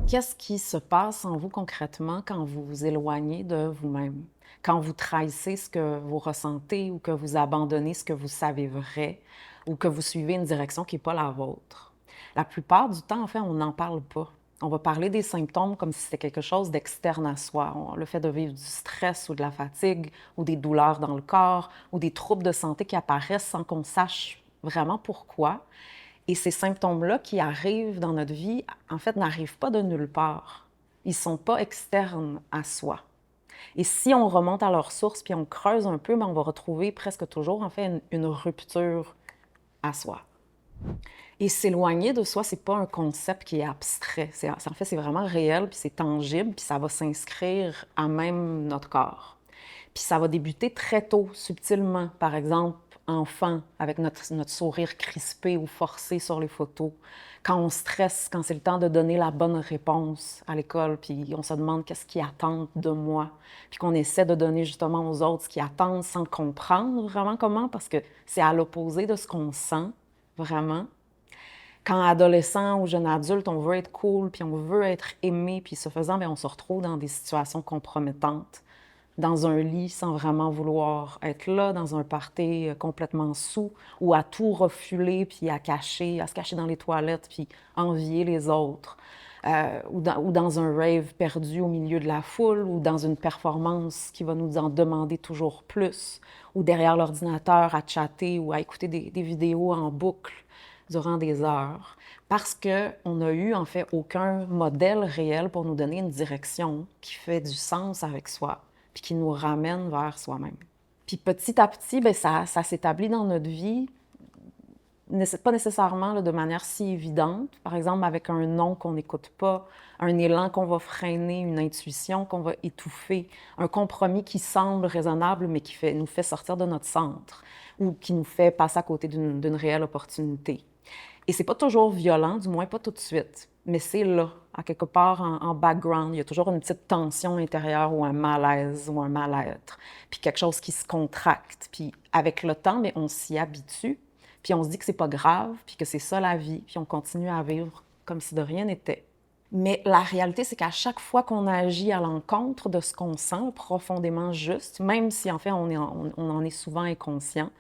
Qu'est-ce qui se passe en vous concrètement quand vous vous éloignez de vous-même? Quand vous trahissez ce que vous ressentez ou que vous abandonnez ce que vous savez vrai ou que vous suivez une direction qui n'est pas la vôtre? La plupart du temps, en fait, on n'en parle pas. On va parler des symptômes comme si c'était quelque chose d'externe à soi. Le fait de vivre du stress ou de la fatigue ou des douleurs dans le corps ou des troubles de santé qui apparaissent sans qu'on sache vraiment pourquoi. Et ces symptômes-là qui arrivent dans notre vie, en fait, n'arrivent pas de nulle part. Ils ne sont pas externes à soi. Et si on remonte à leur source puis on creuse un peu, ben, on va retrouver presque toujours, en fait, une rupture à soi. Et s'éloigner de soi, c'est pas un concept qui est abstrait. En fait, c'est vraiment réel, puis c'est tangible, puis ça va s'inscrire à même notre corps. Puis ça va débuter très tôt, subtilement. Par exemple, enfant, avec notre sourire crispé ou forcé sur les photos. Quand on stresse, quand c'est le temps de donner la bonne réponse à l'école, puis on se demande qu'est-ce qu'ils attendent de moi. Puis qu'on essaie de donner justement aux autres ce qu'ils attendent sans comprendre vraiment comment, parce que c'est à l'opposé de ce qu'on sent vraiment. Quand adolescent ou jeune adulte, on veut être cool, puis on veut être aimé, puis ce faisant, bien, on se retrouve dans des situations compromettantes, dans un lit sans vraiment vouloir être là, dans un party complètement saoul, ou à tout refuler, puis à se cacher dans les toilettes, puis envier les autres, ou dans un rave perdu au milieu de la foule, ou dans une performance qui va nous en demander toujours plus, ou derrière l'ordinateur à chatter ou à écouter des vidéos en boucle durant des heures, parce qu'on n'a eu en fait aucun modèle réel pour nous donner une direction qui fait du sens avec soi, puis qui nous ramène vers soi-même. Puis petit à petit, bien, ça s'établit dans notre vie, pas nécessairement là, de manière si évidente, par exemple avec un non qu'on n'écoute pas, un élan qu'on va freiner, une intuition qu'on va étouffer, un compromis qui semble raisonnable mais qui nous fait sortir de notre centre ou qui nous fait passer à côté d'une réelle opportunité. Et c'est pas toujours violent, du moins pas tout de suite, mais c'est là, à quelque part en background. Il y a toujours une petite tension intérieure ou un malaise ou un mal-être, puis quelque chose qui se contracte. Puis avec le temps, mais on s'y habitue, puis on se dit que c'est pas grave, puis que c'est ça la vie, puis on continue à vivre comme si de rien n'était. Mais la réalité, c'est qu'à chaque fois qu'on agit à l'encontre de ce qu'on sent profondément juste, même si en fait on en est souvent inconscient,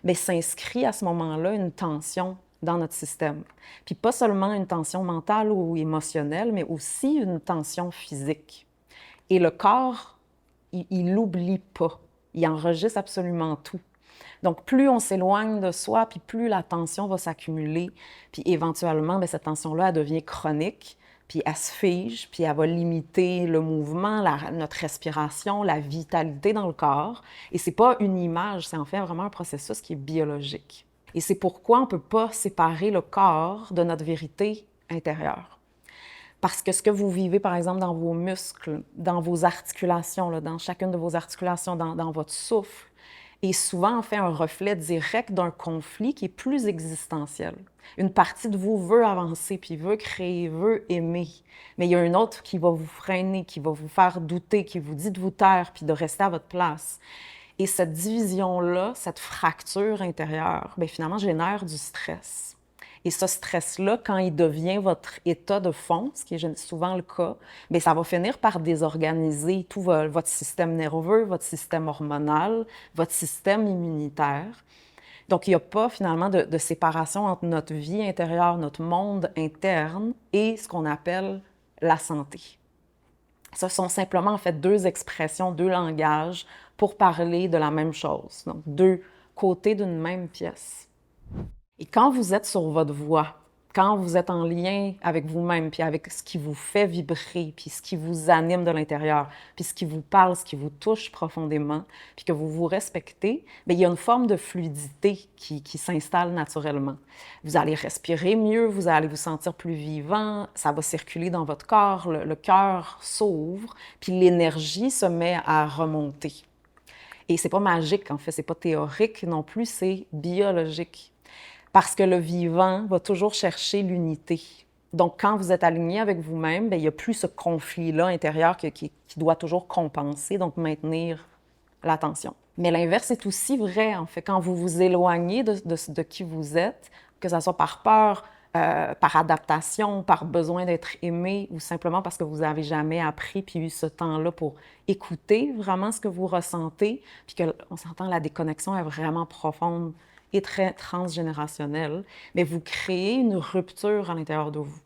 bien, s'inscrit à ce moment-là une tension dans notre système. Puis pas seulement une tension mentale ou émotionnelle, mais aussi une tension physique. Et le corps, il l'oublie pas. Il enregistre absolument tout. Donc, plus on s'éloigne de soi, puis plus la tension va s'accumuler, puis éventuellement, bien, cette tension-là, elle devient chronique, puis elle se fige, puis elle va limiter le mouvement, notre respiration, la vitalité dans le corps. Et c'est pas une image, c'est en fait vraiment un processus qui est biologique. Et c'est pourquoi on ne peut pas séparer le corps de notre vérité intérieure. Parce que ce que vous vivez, par exemple, dans vos muscles, dans vos articulations, là, dans chacune de vos articulations, dans votre souffle, est souvent en fait un reflet direct d'un conflit qui est plus existentiel. Une partie de vous veut avancer, puis veut créer, veut aimer, mais il y a une autre qui va vous freiner, qui va vous faire douter, qui vous dit de vous taire, puis de rester à votre place. Et cette division-là, cette fracture intérieure, bien, finalement, génère du stress. Et ce stress-là, quand il devient votre état de fond, ce qui est souvent le cas, bien, ça va finir par désorganiser tout votre système nerveux, votre système hormonal, votre système immunitaire. Donc, il n'y a pas finalement de séparation entre notre vie intérieure, notre monde interne et ce qu'on appelle la santé. Ce sont simplement en fait deux expressions, deux langages pour parler de la même chose. Donc, deux côtés d'une même pièce. Et quand vous êtes sur votre voie, quand vous êtes en lien avec vous-même, puis avec ce qui vous fait vibrer, puis ce qui vous anime de l'intérieur, puis ce qui vous parle, ce qui vous touche profondément, puis que vous vous respectez, bien, il y a une forme de fluidité qui s'installe naturellement. Vous allez respirer mieux, vous allez vous sentir plus vivant, ça va circuler dans votre corps, le cœur s'ouvre, puis l'énergie se met à remonter. Et c'est pas magique, en fait, c'est pas théorique non plus, c'est biologique. Parce que le vivant va toujours chercher l'unité. Donc, quand vous êtes aligné avec vous-même, bien, il n'y a plus ce conflit-là intérieur qui doit toujours compenser, donc maintenir l'attention. Mais l'inverse est aussi vrai, en fait. Quand vous vous éloignez de qui vous êtes, que ce soit par peur par adaptation, par besoin d'être aimé ou simplement parce que vous n'avez jamais appris puis eu ce temps-là pour écouter vraiment ce que vous ressentez, puis qu'on s'entend, la déconnexion est vraiment profonde et très transgénérationnelle, mais vous créez une rupture à l'intérieur de vous.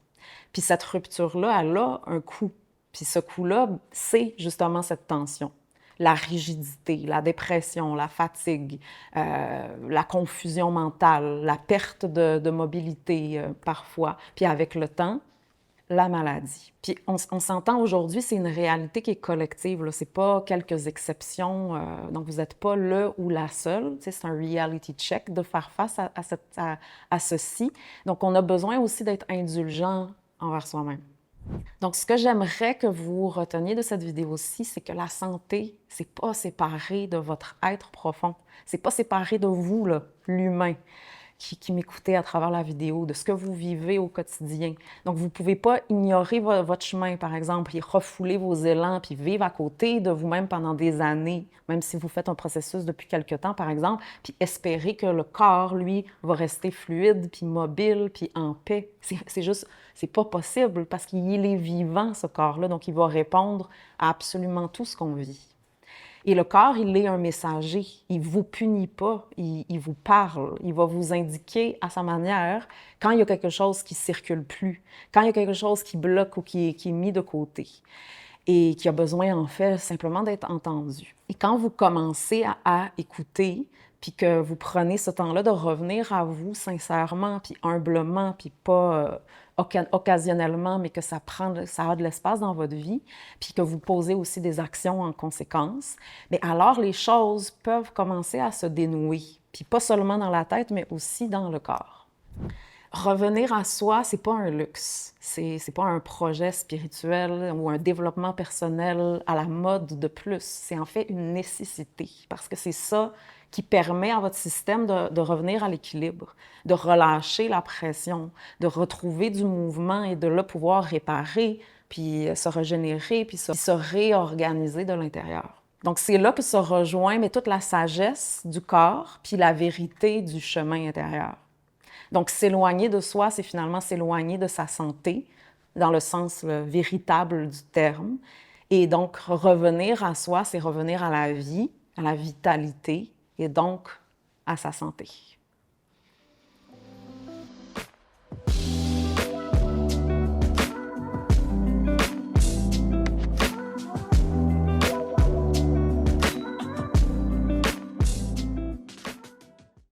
Puis cette rupture-là, elle a un coût. Puis ce coût-là, c'est justement cette tension. La rigidité, la dépression, la fatigue, la confusion mentale, la perte de mobilité parfois. Puis avec le temps, la maladie. Puis on s'entend aujourd'hui, c'est une réalité qui est collective. Ce n'est pas quelques exceptions. Donc vous n'êtes pas le ou la seule. C'est un reality check de faire face à ceci. Donc on a besoin aussi d'être indulgent envers soi-même. Donc, ce que j'aimerais que vous reteniez de cette vidéo-ci, c'est que la santé, c'est pas séparé de votre être profond. C'est pas séparé de vous, l'humain, qui m'écoutez à travers la vidéo, de ce que vous vivez au quotidien. Donc, vous pouvez pas ignorer votre chemin, par exemple, et refouler vos élans, puis vivre à côté de vous-même pendant des années, même si vous faites un processus depuis quelque temps, par exemple, puis espérer que le corps, lui, va rester fluide, puis mobile, puis en paix. C'est juste, c'est pas possible parce qu'il est vivant, ce corps-là, donc il va répondre à absolument tout ce qu'on vit. Et le corps, il est un messager. Il ne vous punit pas, il vous parle. Il va vous indiquer à sa manière quand il y a quelque chose qui ne circule plus, quand il y a quelque chose qui bloque ou qui est mis de côté et qui a besoin, en fait, simplement d'être entendu. Et quand vous commencez à écouter, puis que vous prenez ce temps-là de revenir à vous sincèrement, puis humblement, puis pas occasionnellement, mais que ça a de l'espace dans votre vie, puis que vous posez aussi des actions en conséquence, mais alors les choses peuvent commencer à se dénouer, puis pas seulement dans la tête, mais aussi dans le corps. Revenir à soi, c'est pas un luxe, c'est pas un projet spirituel ou un développement personnel à la mode de plus, c'est en fait une nécessité, parce que c'est ça qui permet à votre système de revenir à l'équilibre, de relâcher la pression, de retrouver du mouvement et de là pouvoir réparer, puis se régénérer, puis se réorganiser de l'intérieur. Donc c'est là que se rejoint mais toute la sagesse du corps, puis la vérité du chemin intérieur. Donc, s'éloigner de soi, c'est finalement s'éloigner de sa santé, dans le sens véritable du terme. Et donc, revenir à soi, c'est revenir à la vie, à la vitalité, et donc à sa santé.